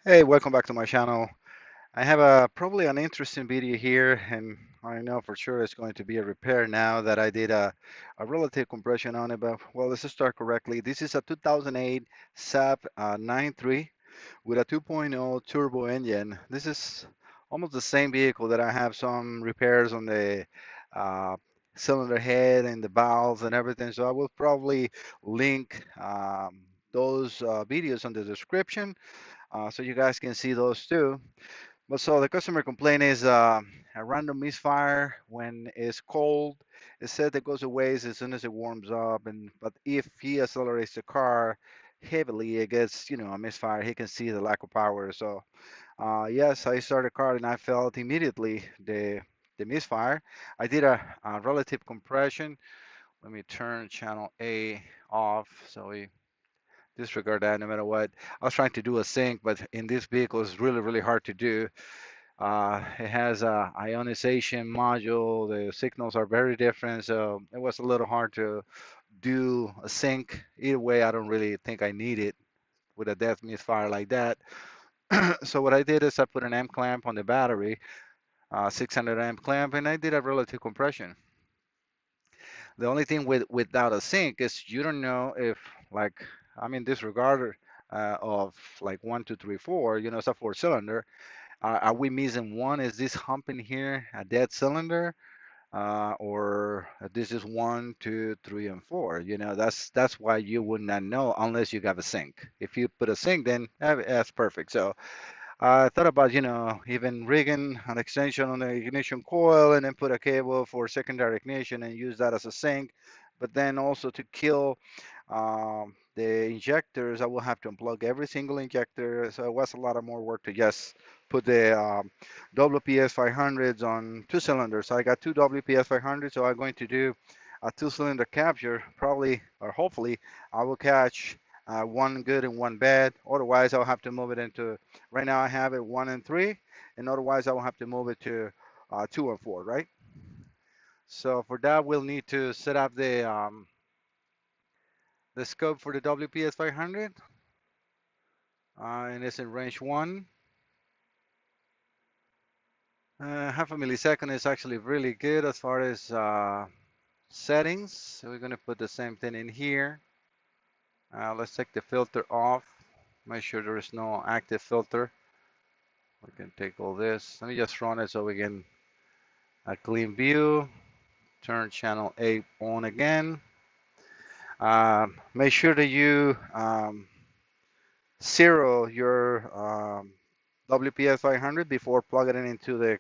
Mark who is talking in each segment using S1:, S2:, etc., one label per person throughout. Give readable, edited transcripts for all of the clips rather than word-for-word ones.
S1: Hey, welcome back to my channel. I have a probably an interesting video here, and I know for sure it's going to be a repair now that I did a relative compression on it. But well, let's just start correctly. This is a 2008 Saab 93 with a 2.0 turbo engine. This is almost the same vehicle that I have some repairs on the uh, cylinder head and the valves and everything. So I will probably link those videos on the description so you guys can see those too. But so the customer complaint is a random misfire when it's cold. It said it goes away as soon as it warms up, and but if he accelerates the car heavily, it gets a misfire. He can see the lack of power. So yes, I started the car and I felt immediately the misfire. I did a relative compression. Let me turn channel A off so we disregard that no matter what. I was trying to do a sync, but in this vehicle it's really hard to do. It has a ionization module. The signals are very different, so it was a little hard to do a sync. Either way, I don't really think I need it with a death misfire like that. So what I did is I put an amp clamp on the battery, 600 amp clamp, and I did a relative compression. The only thing without a sync is you don't know if like I'm in disregard of like 1, 2, 3, 4. It's a four-cylinder. Are we missing one? Is this humping here a dead cylinder? Or this is 1, 2, 3, and 4. That's why you would not know unless you have a sync. If you put a sync, then that's perfect. So I thought about, even rigging an extension on the ignition coil and then put a cable for secondary ignition and use that as a sync. But then also to kill the injectors, I will have to unplug every single injector. So it was a lot of more work to just put the WPS 500s on two cylinders. So I got two WPS 500s, so I'm going to do a two-cylinder capture. Probably or hopefully, I will catch one good and one bad. Otherwise, I'll have to move it into. Right now, I have it 1 and 3, and otherwise, I will have to move it to 2 and 4. Right. So for that, we'll need to set up the scope for the WPS 500, and it's in range 1. Half a millisecond is actually really good as far as settings. So we're going to put the same thing in here. Let's take the filter off. Make sure there is no active filter. We can take all this. Let me just run it so we can a clean view. Turn channel 8 on again. Make sure that you zero your WPS 500 before plugging it into the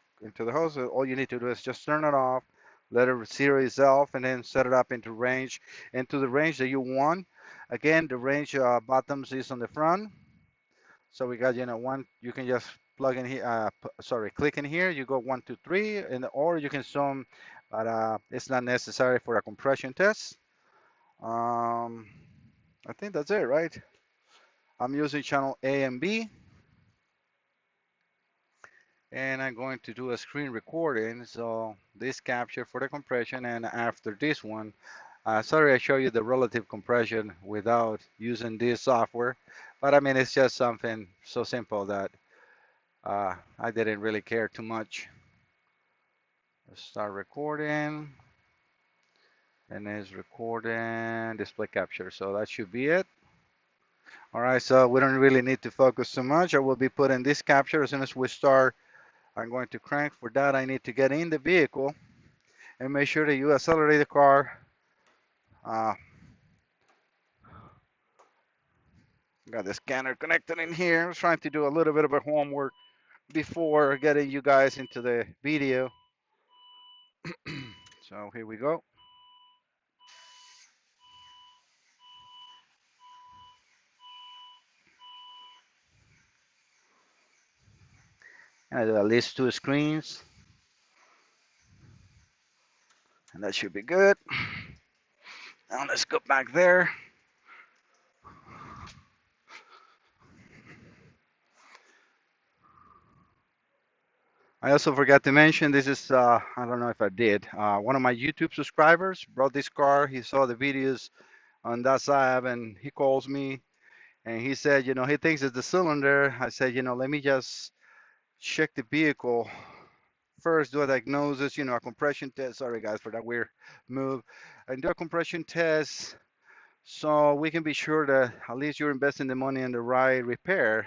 S1: hose. So all you need to do is just turn it off, let it zero itself, and then set it up into the range that you want. Again, the range bottoms is on the front. So we got one. You can just plug in here. Sorry, click in here. You go 1, 2, 3, and or you can zoom, but it's not necessary for a compression test. Um, I think that's it, right? I'm using channel A and B, and I'm going to do a screen recording. So this capture for the compression, and after this one, sorry I show you the relative compression without using this software, but I mean it's just something so simple that I didn't really care too much. Let's start recording, and it's recording display capture. So that should be it. All right, so we don't really need to focus too much. I will be putting this capture as soon as we start. I'm going to crank. For that, I need to get in the vehicle and make sure that you accelerate the car. Uh, got the scanner connected in here. I was trying to do a little bit of a homework before getting you guys into the video. So here we go. And I do at least 2 screens, and that should be good. Now let's go back there. I also forgot to mention this is, I don't know if I did, one of my YouTube subscribers brought this car. He saw the videos on that side and he calls me And he said, he thinks it's the cylinder. I said, let me just check the vehicle first, do a diagnosis, a compression test. Sorry guys for that weird move. And do a compression test so we can be sure that at least you're investing the money in the right repair.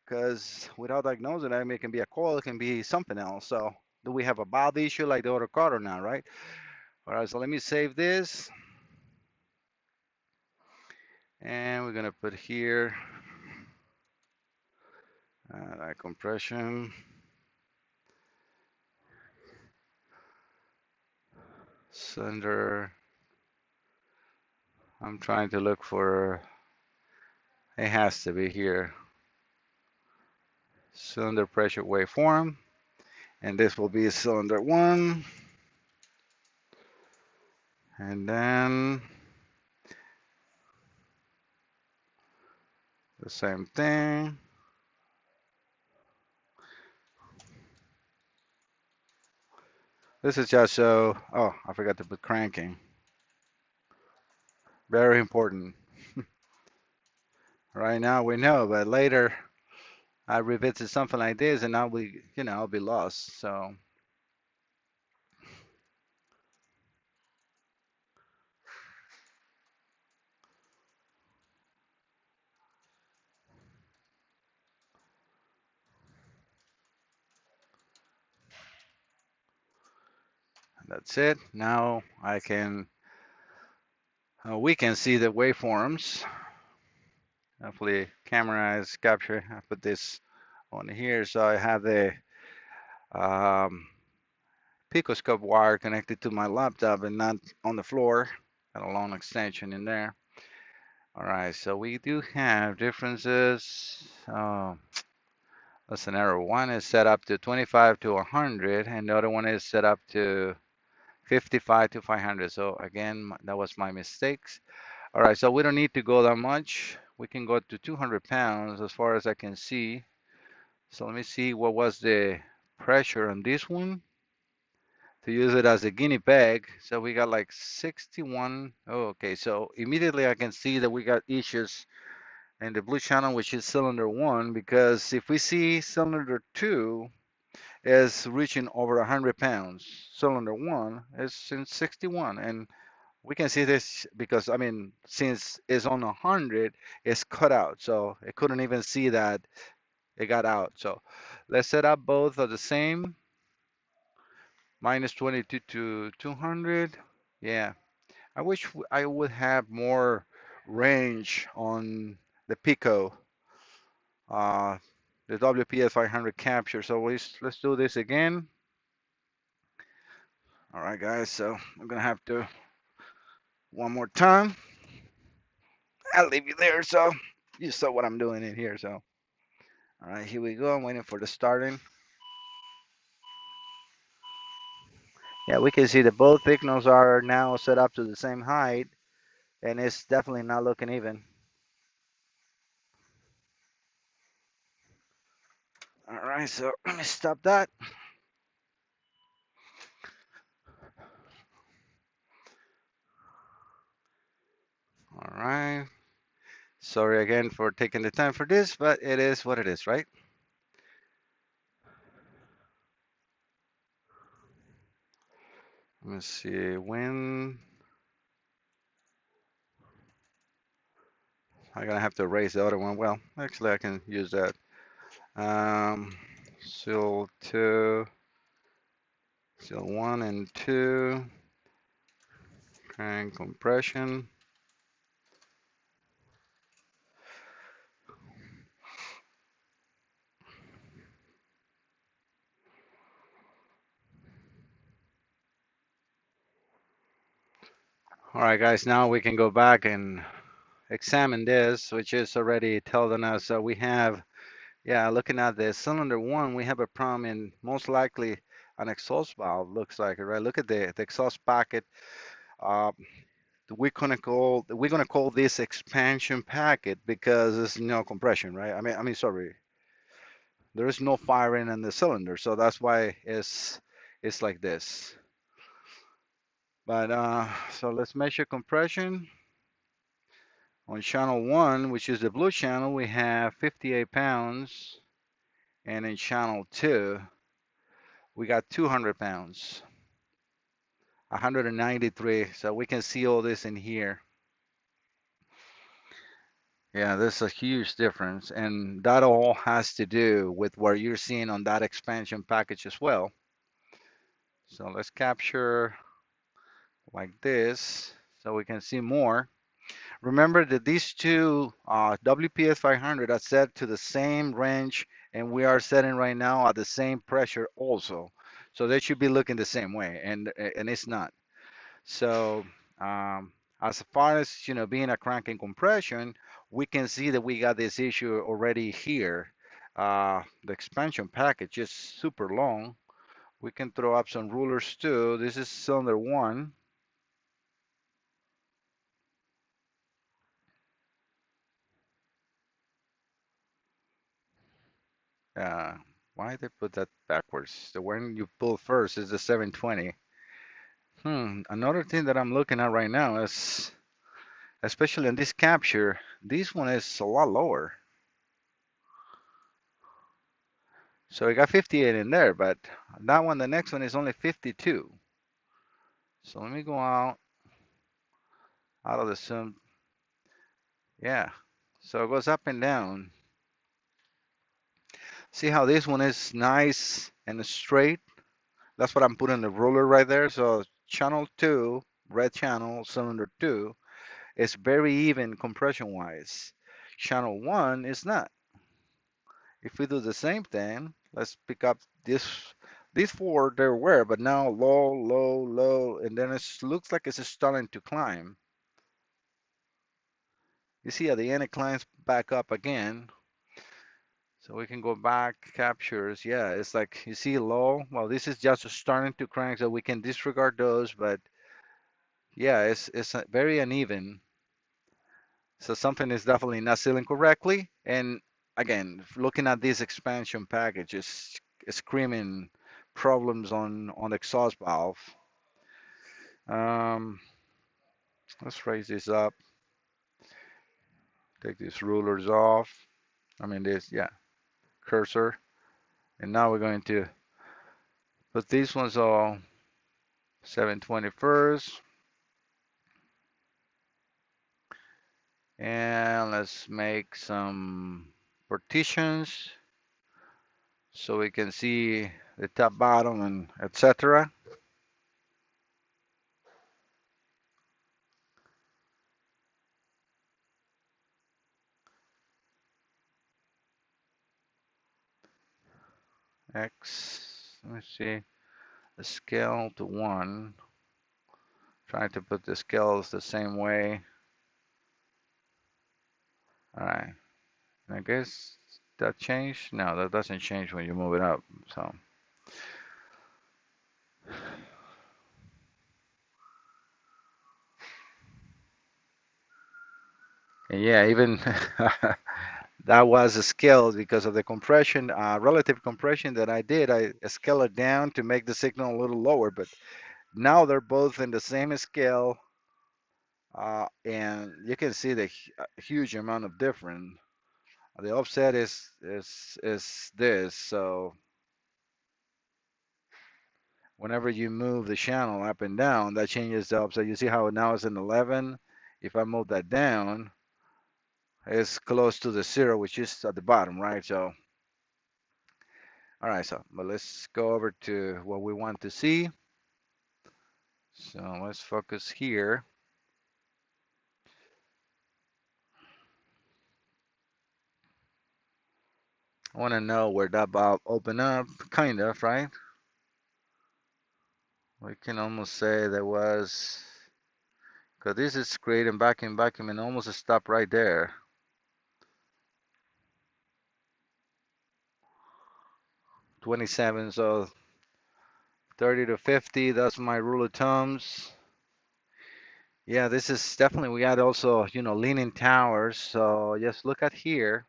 S1: Because without diagnosing it, it can be a coil, it can be something else. So do we have a valve issue like the other car or not, right? All right, so let me save this. And we're gonna put here compression cylinder. I'm trying to look for, it has to be here, cylinder pressure waveform, and this will be cylinder one, and then the same thing. This is just so, oh, I forgot to put cranking. Very important. Right now we know, but later I revisit something like this and I'll be, I'll be lost. So that's it. Now we can see the waveforms. Hopefully camera is captured. I put this on here so I have the um, Picoscope wire connected to my laptop and not on the floor. Got a long extension in there. All right, so we do have differences. That's an error. One is set up to 25 to 100, and the other one is set up to 55 to 500. So again, that was my mistakes. All right, so we don't need to go that much. We can go to 200 pounds as far as I can see. So let me see what was the pressure on this one to use it as a guinea pig. So we got like 61. Oh, okay, so immediately I can see that we got issues in the blue channel, which is cylinder one, because if we see cylinder two is reaching over 100 pounds, cylinder one is in 61, and we can see this because since it's on 100, it's cut out, so it couldn't even see that it got out. So let's set up both of the same, minus 22 to 200. Yeah, I wish I would have more range on the Pico, uh, the WPS 500 capture. So let's do this again. All right, guys. So I'm gonna have to one more time. I'll leave you there. So you saw what I'm doing in here. So all right, here we go. I'm waiting for the starting. Yeah, we can see that both signals are now set up to the same height, and it's definitely not looking even. All right, so let me stop that. All right. Sorry again for taking the time for this, but it is what it is, right? Let me see when I'm gonna have to erase the other one. Well, actually, I can use that. Seal 2, seal 1 and 2, crank compression. All right, guys, now we can go back and examine this, which is already telling us that we have, yeah, looking at the cylinder one, we have a problem in most likely an exhaust valve, looks like it, right? Look at the exhaust packet. Uh, we're gonna call this expansion packet because there's no compression, right? Sorry, there is no firing in the cylinder, so that's why it's like this. But so let's measure compression. On channel 1, which is the blue channel, we have 58 pounds. And in channel 2, we got 200 pounds, 193. So we can see all this in here. Yeah, there's a huge difference. And that all has to do with what you're seeing on that expansion package as well. So let's capture like this so we can see more. Remember that these two WPS 500 are set to the same range, and we are setting right now at the same pressure also. So they should be looking the same way, and it's not. So as far as being a cranking compression, we can see that we got this issue already here. The expansion package is super long. We can throw up some rulers too. This is cylinder 1. Uh, why did they put that backwards? The one you pull first is the 720. Another thing that I'm looking at right now is, especially in this capture, this one is a lot lower. So we got 58 in there, but that one, the next one is only 52. So let me go out of the zoom. Yeah. So it goes up and down. See how this one is nice and straight? That's what I'm putting the ruler right there. So channel 2, red channel, cylinder 2, is very even compression wise. Channel 1 is not. If we do the same thing, let's pick up these four there were, but now low, low, low, and then it looks like it's starting to climb. You see at the end it climbs back up again. So we can go back, captures. Yeah, it's like you see low. Well, this is just starting to crank, so we can disregard those, but yeah, it's very uneven. So something is definitely not sealing correctly. And again, looking at this expansion package is screaming problems on the exhaust valve. Um, let's raise this up. Take these rulers off. I mean this, yeah, cursor. And now we're going to put these ones all 720 first. And let's make some partitions so we can see the top, bottom, and etc. X, let me see, the scale to 1. Trying to put the scales the same way. All right, I guess that changed. No, that doesn't change when you move it up. So, and yeah, even that was a scale because of the compression, relative compression that I did. I scaled it down to make the signal a little lower, but now they're both in the same scale, and you can see the huge amount of difference. The offset is this, so whenever you move the channel up and down, that changes the offset. You see how now it's an 11. If I move that down, it's close to the 0, which is at the bottom, right? So, all right, so but let's go over to what we want to see. So let's focus here. I want to know where that valve opened up, kind of, right? We can almost say there was, because this is creating vacuum, and almost a stop right there. 27, so 30 to 50, that's my rule of thumbs. Yeah, this is definitely, we got also, leaning towers. So just look at here.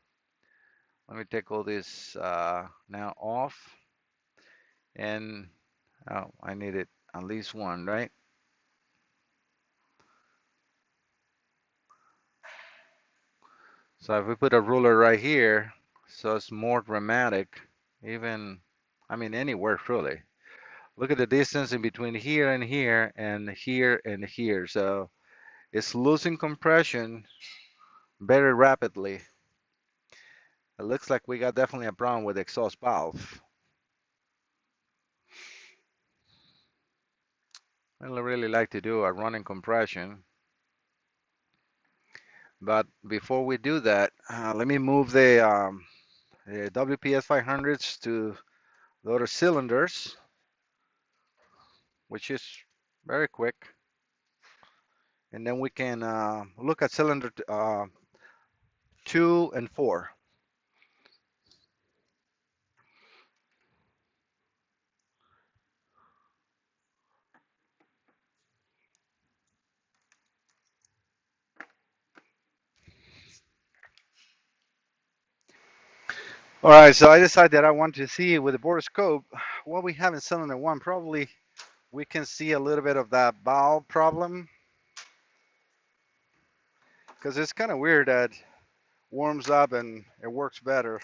S1: Let me take all this now off. And oh, I needed at least one, right? So if we put a ruler right here, so it's more dramatic, even, I mean, anywhere really. Look at the distance in between here and here and here and here. So it's losing compression very rapidly. It looks like we got definitely a problem with the exhaust valve. I don't really like to do a running compression, but before we do that, let me move the WPS 500s to the other cylinders, which is very quick. And then we can look at cylinder 2 and 4. All right, so I decided that I want to see with the Borescope what we have in cylinder 1. Probably we can see a little bit of that valve problem, because it's kind of weird that warms up and it works better.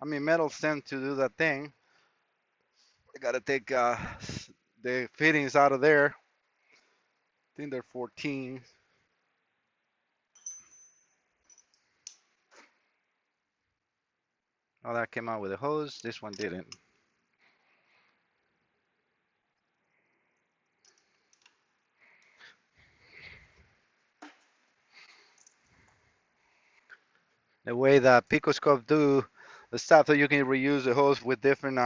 S1: I mean, metals tend to do that thing. I gotta take the fittings out of there. I think they're 14. Oh, that came out with a hose. This one didn't. The way that Picoscope do the stuff that you can reuse the hose with different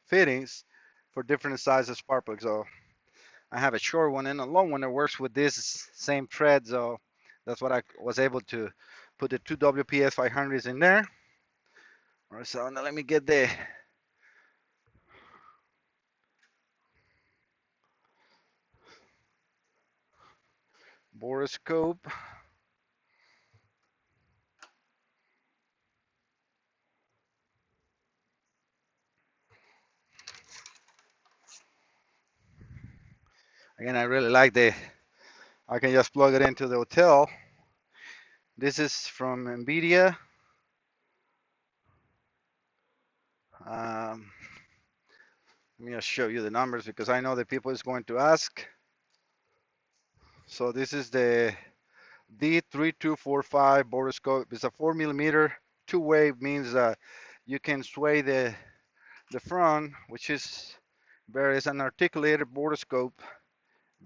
S1: fittings for different sizes spark plugs. So I have a short one and a long one that works with this same thread. So that's what I was able to put the two WPS 500s in there. All right, so now let me get the Borescope. Again, I really like I can just plug it into the hotel. This is from NVIDIA. Um, Let me just show you the numbers because I know the people is going to ask. So this is the D3245 Borescope. It's a 4 millimeter two-way, means that you can sway the front, which is it's an articulated Borescope,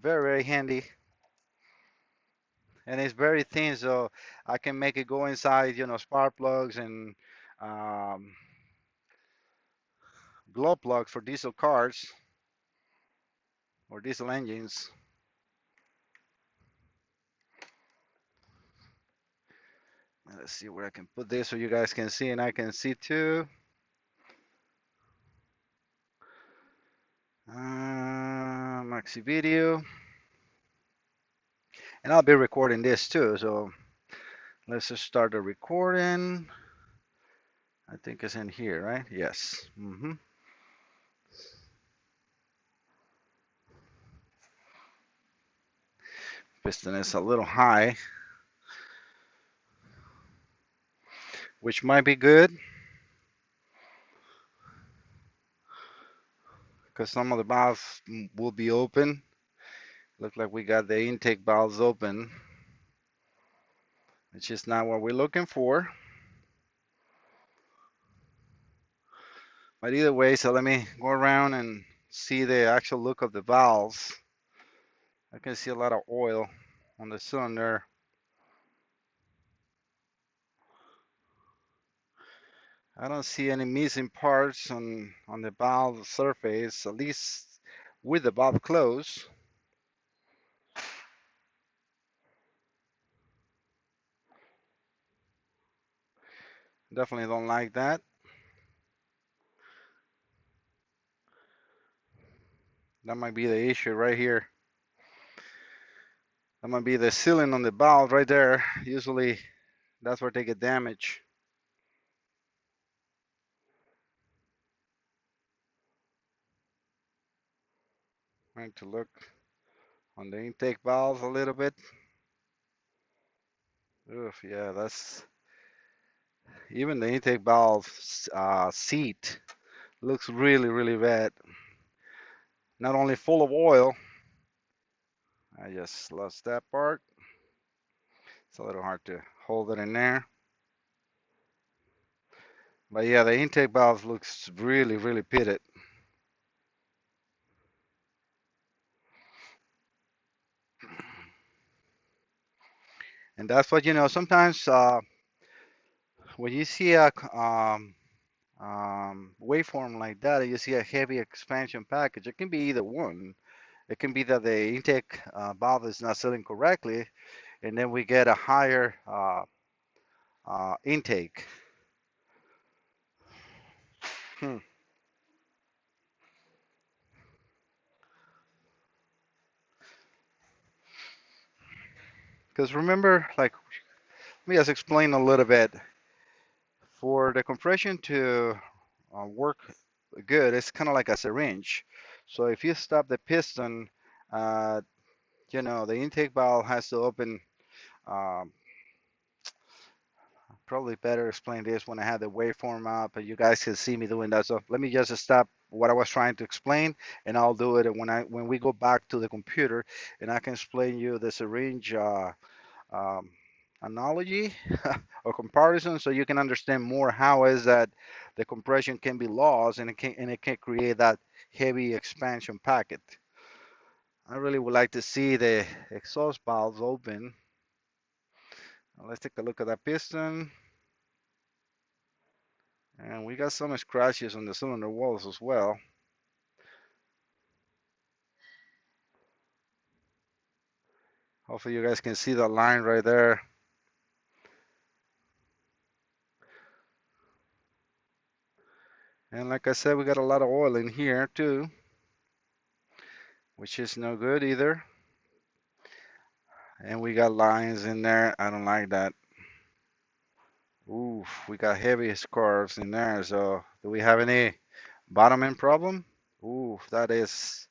S1: very handy, and it's very thin, so I can make it go inside, spark plugs and um, glow plugs for diesel cars or diesel engines. Let's see where I can put this so you guys can see and I can see too. Maxi video. And I'll be recording this too. So let's just start the recording. I think it's in here, right? Yes. Piston is a little high, which might be good because some of the valves will be open. Look like we got the intake valves open, which is not what we're looking for. But either way, so let me go around and see the actual look of the valves. I can see a lot of oil on the cylinder. I don't see any missing parts on the valve surface, at least with the valve closed. Definitely don't like that. That might be the issue right here. That might be the sealing on the valve right there. Usually that's where they get damaged. Trying to look on the intake valve a little bit. Oof, yeah, Even the intake valve seat looks really, really bad. Not only full of oil, I just lost that part. It's a little hard to hold it in there. But yeah, the intake valve looks really, really pitted. And that's what, sometimes when you see a waveform like that, and you see a heavy expansion package, it can be either one. It can be that the intake valve is not sealing correctly, and then we get a higher intake. Hmm. Because remember, like, let me just explain a little bit. For the compression to work good, it's kind of like a syringe. So if you stop the piston, uh, the intake valve has to open. Um, Probably better explain this when I have the waveform up, and you guys can see me doing that. So let me just stop what I was trying to explain, and I'll do it when we go back to the computer, and I can explain you the syringe um, analogy or comparison, so you can understand more how is that the compression can be lost and it can create that heavy expansion packet. I really would like to see the exhaust valves open. Let's take a look at that piston. And we got some scratches on the cylinder walls as well. Hopefully you guys can see that line right there. And like I said, we got a lot of oil in here too, which is no good either. And we got lines in there. I don't like that. Oof, we got heavy scars in there. So do we have any bottom end problem? Oof, that is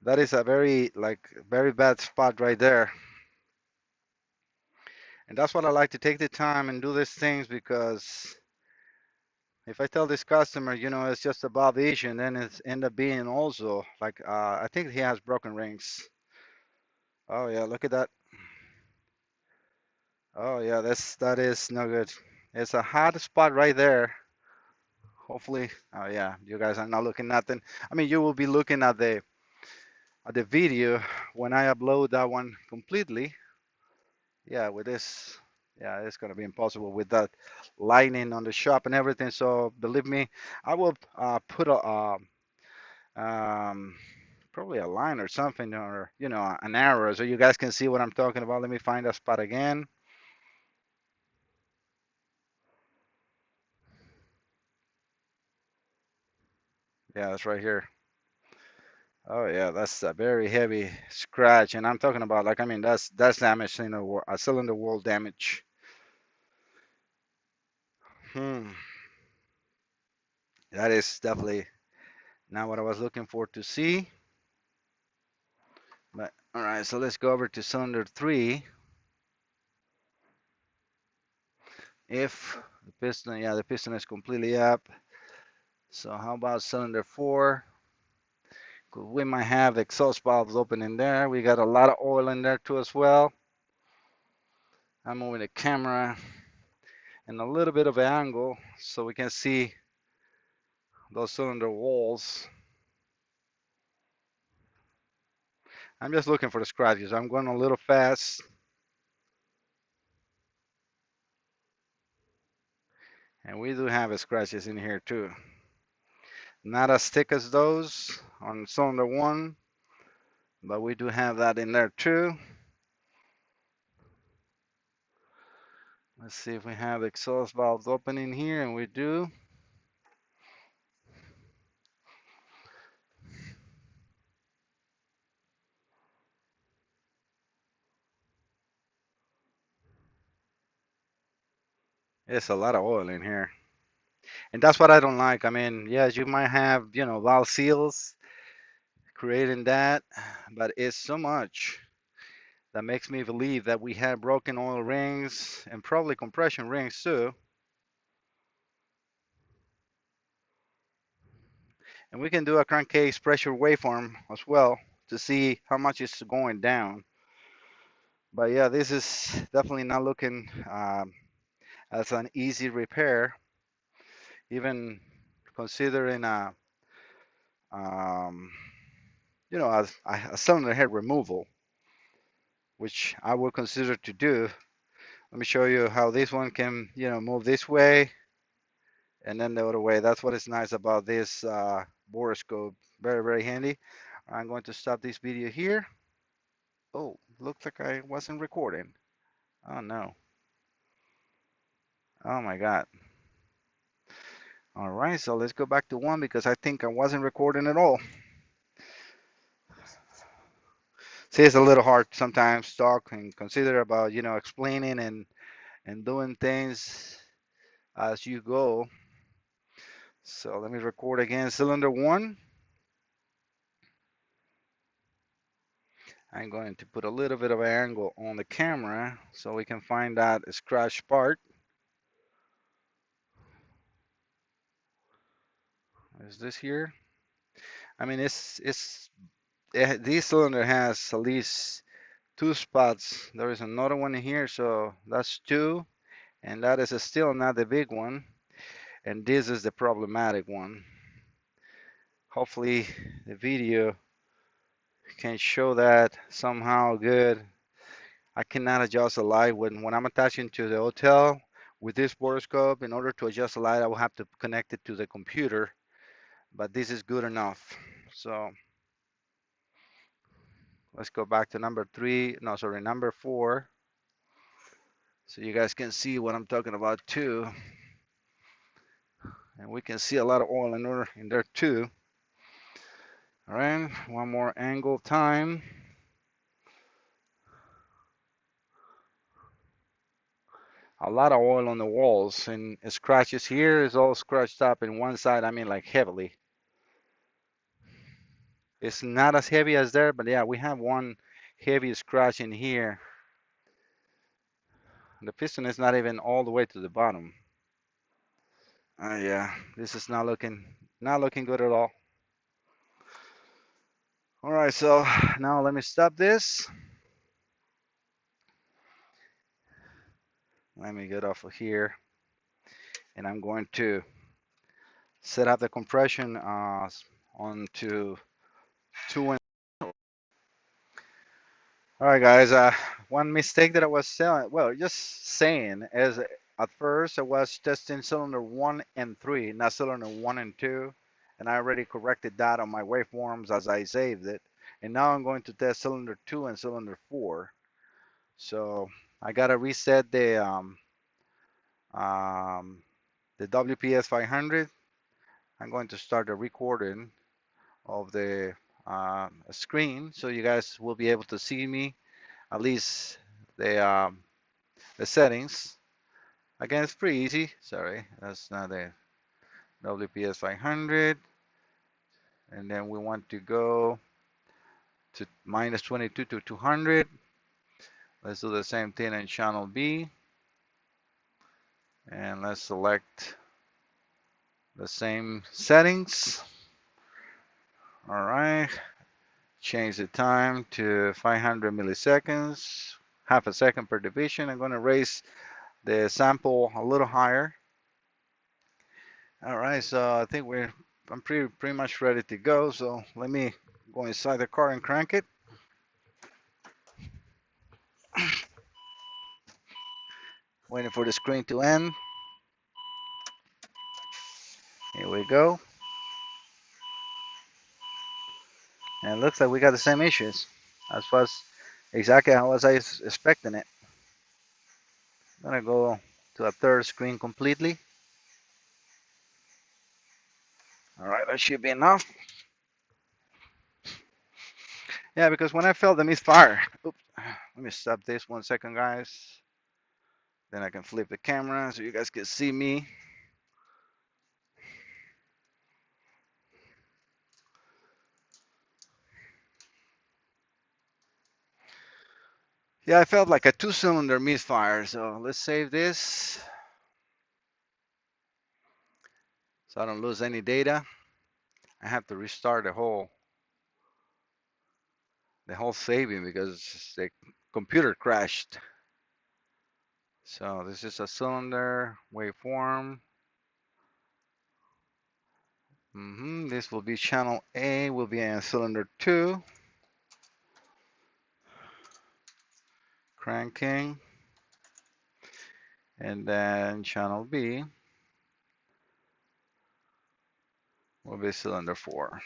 S1: a very bad spot right there. And that's what I like to take the time and do these things, because if I tell this customer, it's just about the issue, and then it's end up being also like I think he has broken rings. Oh yeah, look at that. Oh yeah, that is no good. It's a hot spot right there. Hopefully, oh yeah, you guys are not looking nothing. I mean, you will be looking at the video when I upload that one completely. Yeah, with this, yeah, it's gonna be impossible with that lighting on the shop and everything. So believe me, I will put um, probably a line or something, or an arrow, so you guys can see what I'm talking about. Let me find that spot again. Yeah, that's right here. Oh yeah, that's a very heavy scratch, and I'm talking about, like, I mean, that's damage, a cylinder wall damage. Hmm. That is definitely not what I was looking for to see. But all right, so let's go over to cylinder three. If the piston, yeah, the piston is completely up. So how about cylinder four? We might have exhaust valves open in there. We got a lot of oil in there too as well. I'm moving the camera in a little bit of an angle so we can see those cylinder walls. I'm just looking for the scratches. I'm going a little fast. And we do have scratches in here too. Not as thick as those on cylinder one, but we do have that in there too. Let's see if we have exhaust valves open in here, and we do. It's a lot of oil in here. And that's what I don't like. I mean, yes, you might have, valve seals creating that, but it's so much that makes me believe that we have broken oil rings and probably compression rings too. And we can do a crankcase pressure waveform as well to see how much is going down. But yeah, this is definitely not looking as an easy repair, even considering um, a cylinder head removal, which I would consider to do. Let me show you how this one can, move this way and then the other way. That's what is nice about this Borescope. Very, very handy. I'm going to stop this video here. Oh, looks like I wasn't recording. Oh no. Oh my God. All right, so let's go back to one because I think I wasn't recording at all. See, it's a little hard sometimes to talk and consider about, explaining and doing things as you go. So let me record again, cylinder one. I'm going to put a little bit of an angle on the camera so we can find that scratch part. Is this here? I mean, this cylinder has at least two spots. There is another one in here, so that's two, and that is still not the big one, and this is the problematic one. Hopefully, the video can show that somehow good. I cannot adjust the light when I'm attaching to the hotel with this borescope. In order to adjust the light, I will have to connect it to the computer, but this is good enough. So let's go back to number three. No, sorry, number four. So you guys can see what I'm talking about too. And we can see a lot of oil in there too. All right, one more angle time. A lot of oil on the walls and scratches here is all scratched up in one side. I mean, like heavily. It's not as heavy as there, but yeah, we have one heavy scratch in here. The piston is not even all the way to the bottom. Yeah, this is not looking good at all. All right, so now let me stop this. Let me get off of here, and I'm going to set up the compression onto 2 and. All right, guys. One mistake that I was saying, well, just saying, is at first I was testing cylinder one and three, not cylinder one and two, and I already corrected that on my waveforms as I saved it. And now I'm going to test cylinder two and cylinder four. So I gotta reset um, the WPS 500. I'm going to start the recording of the screen so you guys will be able to see me, at least the settings. Again, it's pretty easy. Sorry, that's not the WPS 500. And then we want to go to minus 22 to 200. Let's do the same thing in channel B. And let's select the same settings. All right. Change the time to 500 milliseconds, half a second per division. I'm going to raise the sample a little higher. All right, so I think I'm pretty much ready to go. So let me go inside the car and crank it. Waiting for the screen to end. Here we go. And it looks like we got the same issues. As far as exactly how was I expecting it. I'm gonna go to a third screen completely. All right, that should be enough. Yeah, because when I felt the misfire, oops, let me stop this 1 second, guys. Then I can flip the camera so you guys can see me. Yeah, I felt like a two-cylinder misfire. So let's save this so I don't lose any data. I have to restart the whole saving because the computer crashed. So this is a cylinder waveform. This will be channel A, will be in cylinder 2, cranking, and then channel B will be cylinder 4.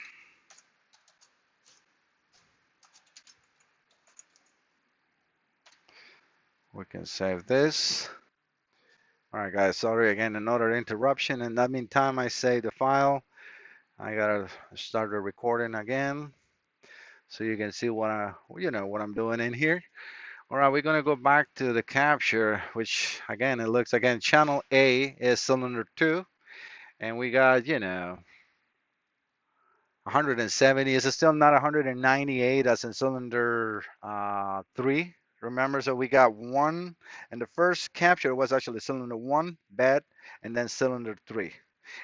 S1: We can save this. All right, guys, sorry again, another interruption. In that meantime, I save the file. I gotta start the recording again so you can see what I'm doing in here. All right, we're gonna go back to the capture, which again, it looks again, channel A is cylinder 2, and we got, 170. Is it still not 198 as in cylinder 3? Remember, so we got one, and the first capture was actually cylinder 1, bed, and then cylinder 3.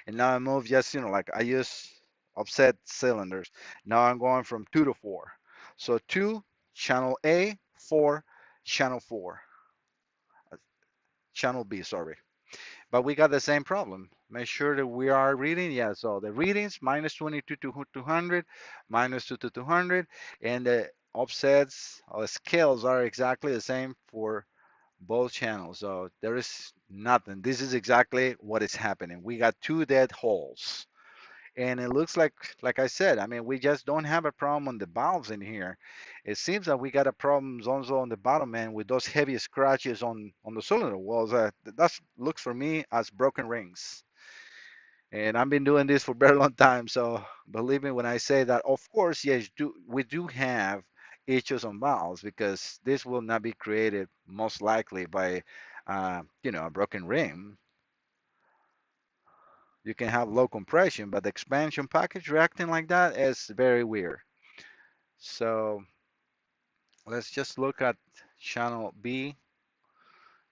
S1: And now I move just, like I use offset cylinders. Now I'm going from 2 to 4. So 2, channel A, 4, channel 4, uh, channel B, sorry. But we got the same problem. Make sure that we are reading. Yeah, so the readings minus 22 to 200, minus 2 to 200, and the offsets or scales are exactly the same for both channels. So there is nothing. This is exactly what is happening. We got two dead holes. And it looks like I said, I mean, we just don't have a problem on the valves in here. It seems that we got a problem also on the bottom end with those heavy scratches on the cylinder walls. That looks for me as broken rings. And I've been doing this for a very long time, so believe me when I say that. Of course, yes, we do have issues on valves because this will not be created most likely by, a broken ring. You can have low compression, but the expansion package reacting like that is very weird. So let's just look at channel B,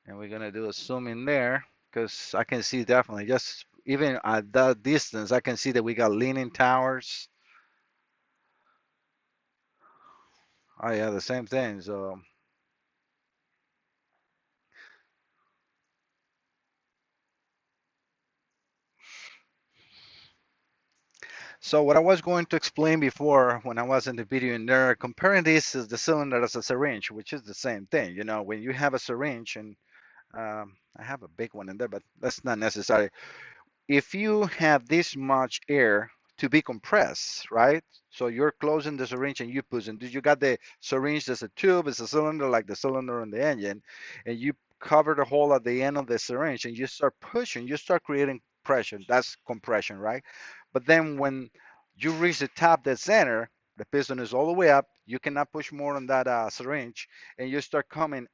S1: and we're gonna do a zoom in there because I can see definitely just even at that distance, I can see that we got leaning towers. Oh yeah, the same thing. So what I was going to explain before when I was in the video in there, comparing this is the cylinder as a syringe, which is the same thing. When you have a syringe and I have a big one in there, but that's not necessary. If you have this much air to be compressed, right? So you're closing the syringe and you push, and you got the syringe as a tube, it's a cylinder like the cylinder in the engine, and you cover the hole at the end of the syringe and you start pushing, you start creating pressure. That's compression, right? But then when you reach the top, the center, the piston is all the way up. You cannot push more on that syringe, and you start coming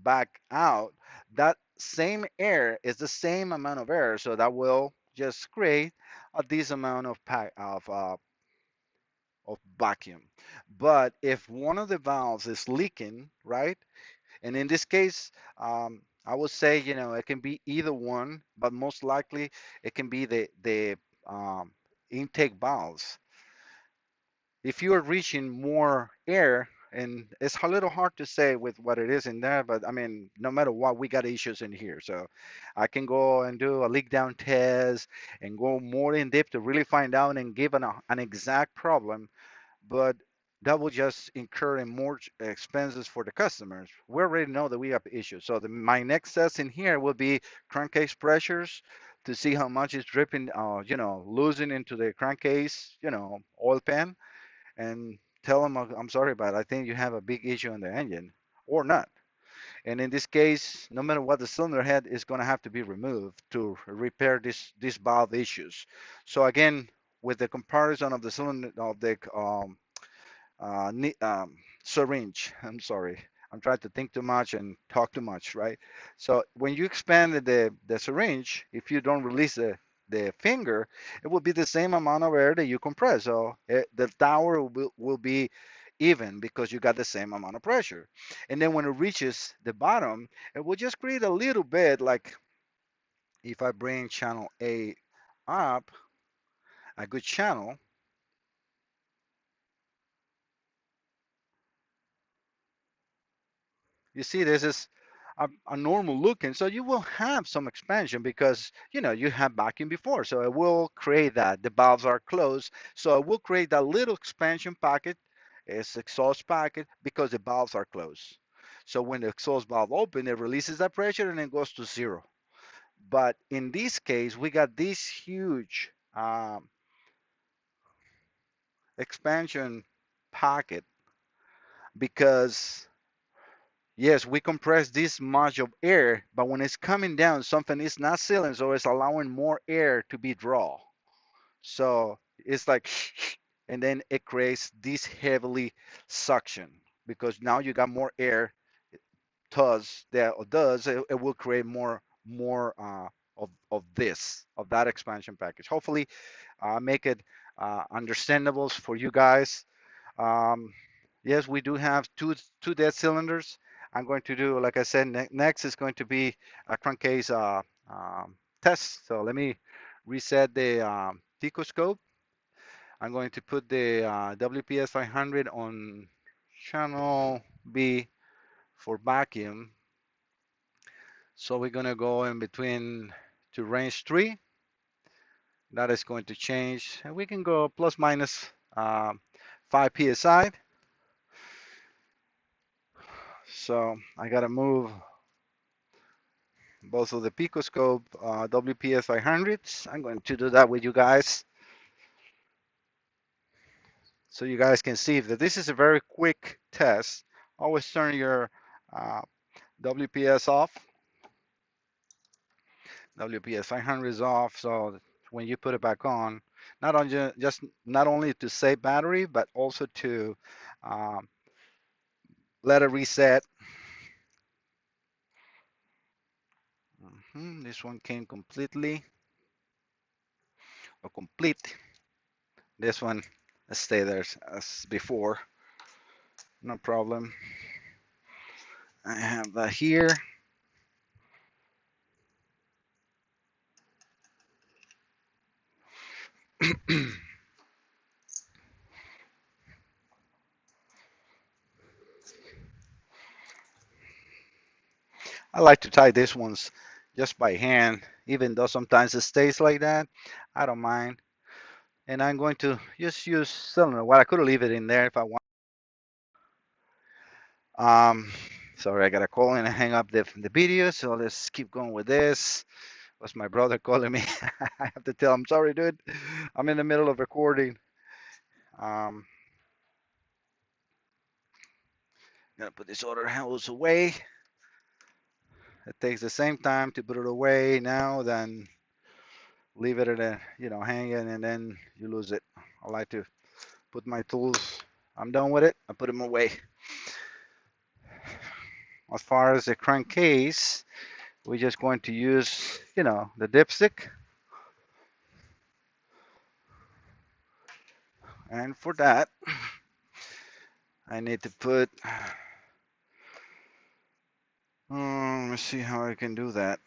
S1: back out. That same air is the same amount of air, so that will just create a decent amount of vacuum. But if one of the valves is leaking, right, and in this case, I would say it can be either one, but most likely it can be the intake valves. If you are reaching more air, and it's a little hard to say with what it is in there, but I mean, no matter what, we got issues in here. So I can go and do a leak down test and go more in depth to really find out and give an exact problem, but that will just incur in more expenses for the customers. We already know that we have issues. So my next test in here will be crankcase pressures to see how much is dripping, losing into the crankcase, oil pan, and tell them, I'm sorry, but I think you have a big issue in the engine or not. And in this case, no matter what, the cylinder head is going to have to be removed to repair these valve issues. So again, with the comparison of the cylinder of the syringe. I'm sorry. I'm trying to think too much and talk too much, right? So when you expand the syringe, if you don't release the finger, it will be the same amount of air that you compress. So the tower will be even because you got the same amount of pressure. And then when it reaches the bottom, it will just create a little bit like if I bring channel A up, a good channel. You see, this is a normal looking, so you will have some expansion because you have vacuum before, so it will create that. The valves are closed, so it will create that little expansion packet, it's exhaust packet because the valves are closed. So when the exhaust valve open, it releases that pressure and it goes to zero. But in this case, we got this huge expansion pocket because yes, we compress this much of air, but when it's coming down, something is not sealing, so it's allowing more air to be drawn. So it's like, and then it creates this heavily suction because now you got more air. Thus, it will create more of that expansion package. Hopefully, make it understandable for you guys. Um, yes, we do have two dead cylinders. I'm going to do, like I said, next is going to be a crankcase test. So let me reset the Picoscope. I'm going to put the WPS 500 on channel B for vacuum. So we're going to go in between to range 3. That is going to change. And we can go plus minus 5 psi. So I got to move both of the Picoscope WPS 500s. I'm going to do that with you guys so you guys can see that this is a very quick test. Always turn your uh, WPS off. WPS 500 is off, so when you put it back on, not on just not only to save battery, but also to um, let it reset. This one came completely or complete. This one stay there as before, no problem. I have that here. I like to tie these ones just by hand, even though sometimes it stays like that. I don't mind. And I'm going to just use cylinder. Well, I could leave it in there if I want. Um, sorry, I got a call and I hang up the video. So let's keep going with this. Was my brother calling me? I have to tell him, sorry, dude. I'm in the middle of recording. Um, Gonna put this other hose away. It takes the same time to put it away now than leave it at hanging and then you lose it. I like to put my tools. I'm done with it. I put them away. As far as the crankcase, we're just going to use, the dipstick. And for that, I need to put, let me see how I can do that.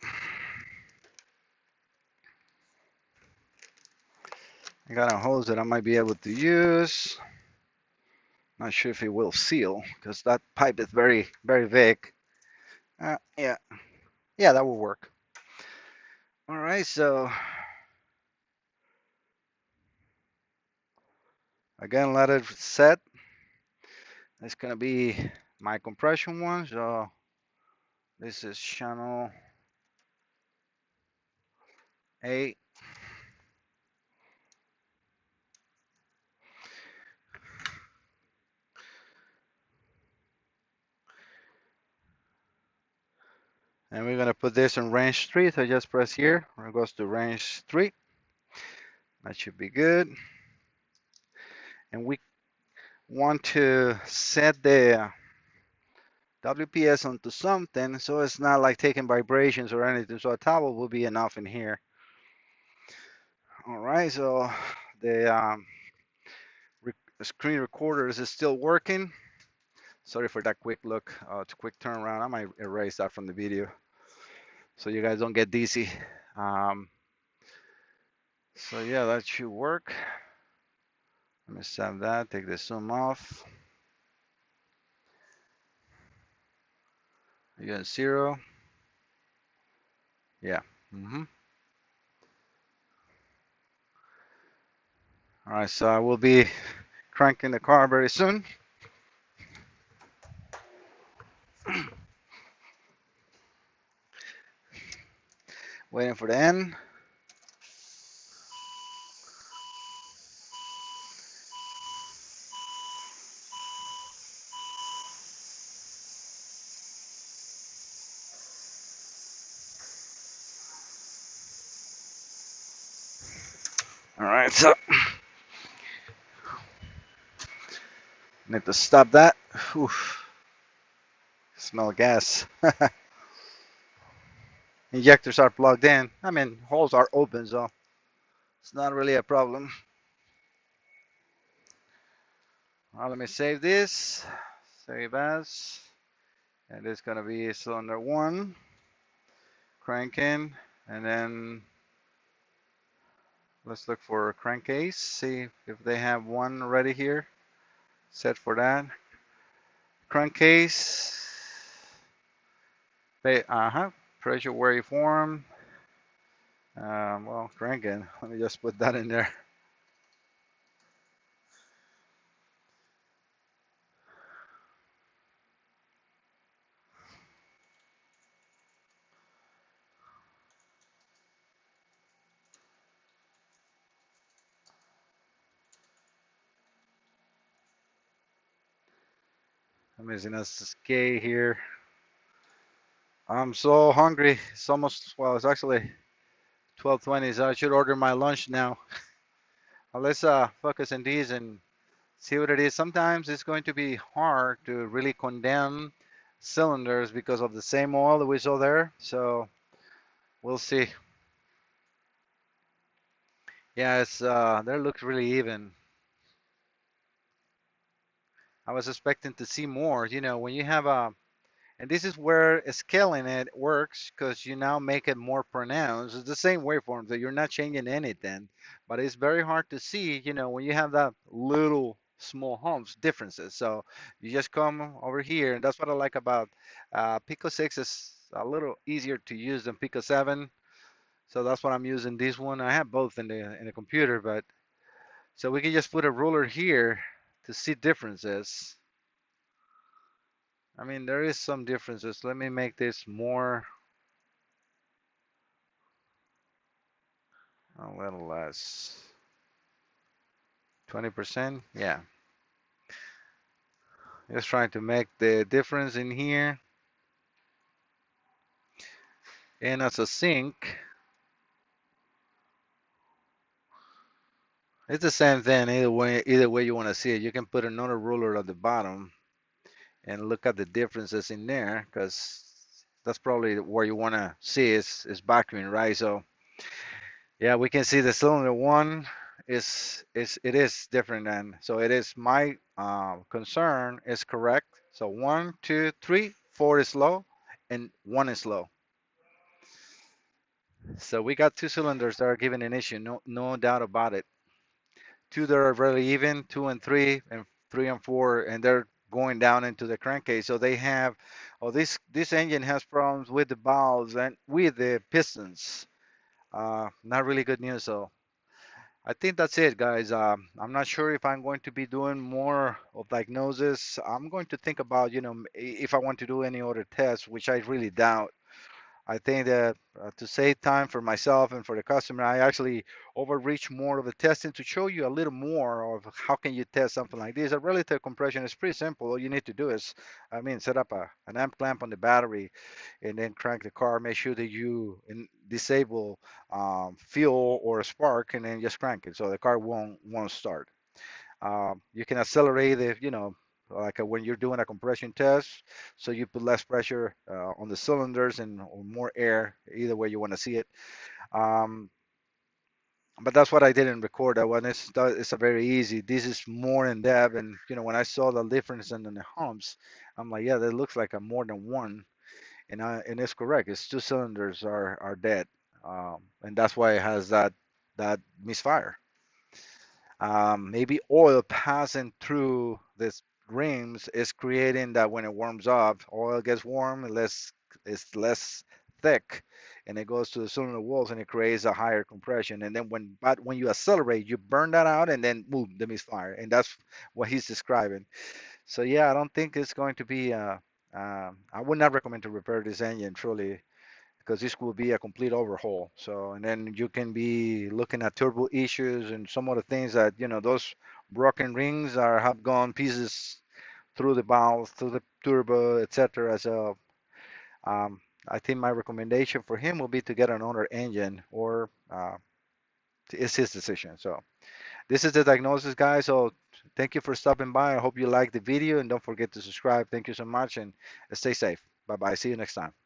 S1: I got a hose that I might be able to use. Not sure if it will seal because that pipe is very, very big. Yeah, yeah, that will work. All right, so again, let it set. It's gonna be my compression one. So this is channel 8. And we're gonna put this in range 3. So just press here. It goes to range 3. That should be good. And we want to set the WPS onto something so it's not like taking vibrations or anything. So a towel will be enough in here. All right, so the screen recorder is still working. Sorry for that quick look, it's a quick turnaround. I might erase that from the video so you guys don't get dizzy. Um, so yeah, that should work. Let me save that, take the zoom off. You got 0. Yeah. Mm-hmm. All right, so I will be cranking the car very soon. Waiting for the end. All right, so need to stop that. Oof, smell gas. Injectors are plugged in. I mean, holes are open, so it's not really a problem. All right, let me save this. Save as. And it's gonna be cylinder 1, cranking, and then let's look for a crankcase. See if they have one ready here. Set for that. Crankcase. Pressure waveform. Well, cranking. Let me just put that in there. I'm using a K here. I'm so hungry. It's almost, well, it's actually 12:20, so I should order my lunch now. Let's focus on these and see what it is. Sometimes it's going to be hard to really condemn cylinders because of the same oil that we saw there. So we'll see. Yeah, it's there looks really even. I was expecting to see more. When you have a, and this is where scaling it works because you now make it more pronounced. It's the same waveform, that you're not changing anything, but it's very hard to see, when you have that little small humps differences. So you just come over here, and that's what I like about Pico 6 is a little easier to use than Pico 7. So that's what I'm using this one. I have both in the computer, but so we can just put a ruler here to see differences. I mean, there is some differences. Let me make this more, a little less. 20%? Yeah. Just trying to make the difference in here. And as a sink, it's the same thing either way you want to see it. You can put another ruler at the bottom and look at the differences in there because that's probably where you want to see is vacuuming, right? So yeah, we can see the cylinder 1 it is different, and so it is my concern is correct. So 1, 2, 3, 4 is low, and 1 is low. So we got 2 cylinders that are giving an issue, no doubt about it. 2 that are really even, 2 and 3, and 3 and 4, and they're going down into the crankcase. So they have, oh, this engine has problems with the valves and with the pistons. Not really good news. So I think that's it, guys. I'm not sure if I'm going to be doing more of diagnosis. I'm going to think about, if I want to do any other tests, which I really doubt. I think that to save time for myself and for the customer, I actually overreach more of the testing to show you a little more of how can you test something like this. A relative compression is pretty simple. All you need to do is, I mean, set up an amp clamp on the battery and then crank the car. Make sure that you disable fuel or a spark, and then just crank it so the car won't start. You can accelerate it, like when you're doing a compression test, so you put less pressure on the cylinders and or more air, either way you want to see it. Um, but that's what I didn't record. That one it's a very easy. This is more in depth, and when I saw the difference in the humps, I'm like, yeah, that looks like a more than one, and it's correct. It's 2 cylinders are dead, and that's why it has that misfire. Maybe oil passing through this rings is creating that when it warms up, oil gets warm, it's less thick, and it goes to the cylinder walls and it creates a higher compression. And then when you accelerate, you burn that out, and then boom, the misfire, and that's what he's describing. So yeah, I don't think it's going to be. I would not recommend to repair this engine truly, because this will be a complete overhaul. So, and then you can be looking at turbo issues and some of the things that, those broken rings are have gone pieces through the valve, through the turbo, etc. So, um, I think my recommendation for him will be to get another engine, or it's his decision. So, this is the diagnosis, guys. So, thank you for stopping by. I hope you liked the video, and don't forget to subscribe. Thank you so much, and stay safe. Bye bye. See you next time.